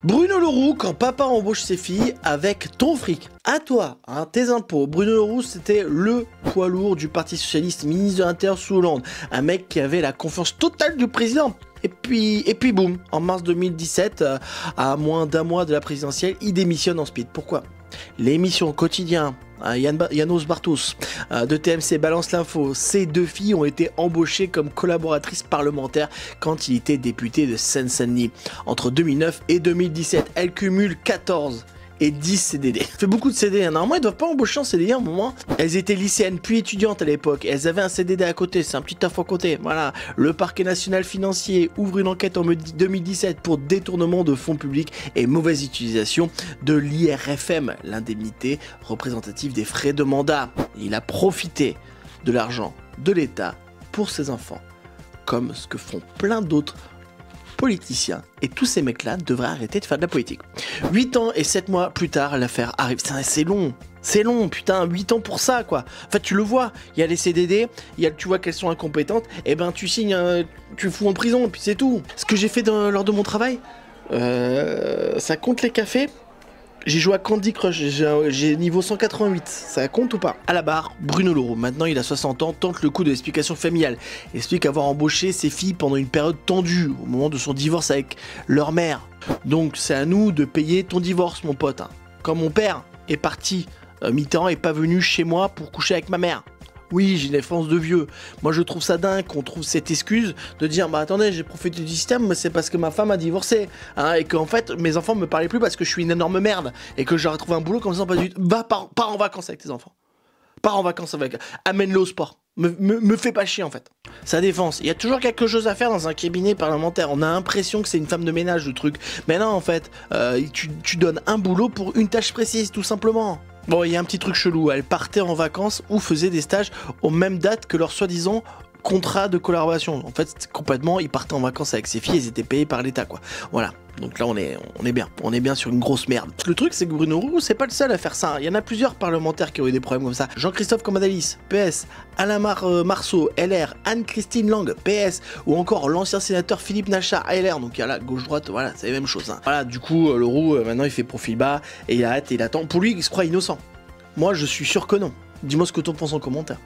Bruno Le Roux, quand papa embauche ses filles avec ton fric, à toi, hein, tes impôts. Bruno Le Roux, c'était le poids lourd du Parti Socialiste, ministre de l'Intérieur sous Hollande. Un mec qui avait la confiance totale du président. Et puis boum, en mars 2017, à moins d'un mois de la présidentielle, il démissionne en speed. Pourquoi? L'émission Quotidien, Yanos Bartos, de TMC Balance l'Info, ces deux filles ont été embauchées comme collaboratrices parlementaires quand il était député de Seine-Saint-Denis. Entre 2009 et 2017, elles cumulent 14 et 10 CDD. Ça fait beaucoup de CDD. Normalement, ils doivent pas embaucher en CDD à un moment. Elles étaient lycéennes puis étudiantes à l'époque. Elles avaient un CDD à côté. C'est un petit taf à côté. Voilà. Le parquet national financier ouvre une enquête en 2017 pour détournement de fonds publics et mauvaise utilisation de l'IRFM, l'indemnité représentative des frais de mandat. Il a profité de l'argent de l'État pour ses enfants, comme ce que font plein d'autres politiciens, et tous ces mecs-là devraient arrêter de faire de la politique. 8 ans et 7 mois plus tard, l'affaire arrive. C'est long, putain, 8 ans pour ça, quoi. En fait, tu le vois, il y a les CDD, tu vois qu'elles sont incompétentes, et ben tu signes, tu fous en prison, et puis c'est tout. Ce que j'ai fait lors de mon travail, ça compte les cafés. J'ai joué à Candy Crush, j'ai niveau 188, ça compte ou pas? À la barre, Bruno Le Roux, maintenant il a 60 ans, tente le coup de l'explication familiale. Il explique avoir embauché ses filles pendant une période tendue, au moment de son divorce avec leur mère. Donc c'est à nous de payer ton divorce, mon pote. Quand mon père est parti, mi-temps, et pas venu chez moi pour coucher avec ma mère. Oui, j'ai une défense de vieux. Moi, je trouve ça dingue qu'on trouve cette excuse de dire bah attendez, j'ai profité du système, mais c'est parce que ma femme a divorcé, hein, et qu'en fait mes enfants me parlaient plus parce que je suis une énorme merde et que j'aurais trouvé un boulot comme ça. Pas du tout. Va pars en vacances avec tes enfants. Pars en vacances avec. Amène-le au sport. Me fais pas chier en fait. Sa défense. Il y a toujours quelque chose à faire dans un cabinet parlementaire. On a l'impression que c'est une femme de ménage le truc. Mais non en fait, tu donnes un boulot pour une tâche précise tout simplement. Bon, il y a un petit truc chelou, elles partaient en vacances ou faisaient des stages aux mêmes dates que leur soi-disant contrat de collaboration. En fait, complètement, ils partaient en vacances avec ces filles, ils étaient payés par l'État, quoi. Voilà. Donc là, on est bien sur une grosse merde. Le truc, c'est que Bruno Roux, c'est pas le seul à faire ça. Il y en a plusieurs parlementaires qui ont eu des problèmes comme ça. Jean-Christophe Comadalis, PS, Alain Marceau, LR, Anne-Christine Lang, PS, ou encore l'ancien sénateur Philippe Nachard, LR. Donc il y a là, gauche-droite, voilà, c'est la même chose. Hein. Voilà, du coup, Le Roux, maintenant, il fait profil bas, et il arrête, et il attend. Pour lui, il se croit innocent. Moi, je suis sûr que non. Dis-moi ce que t'en penses en commentaire.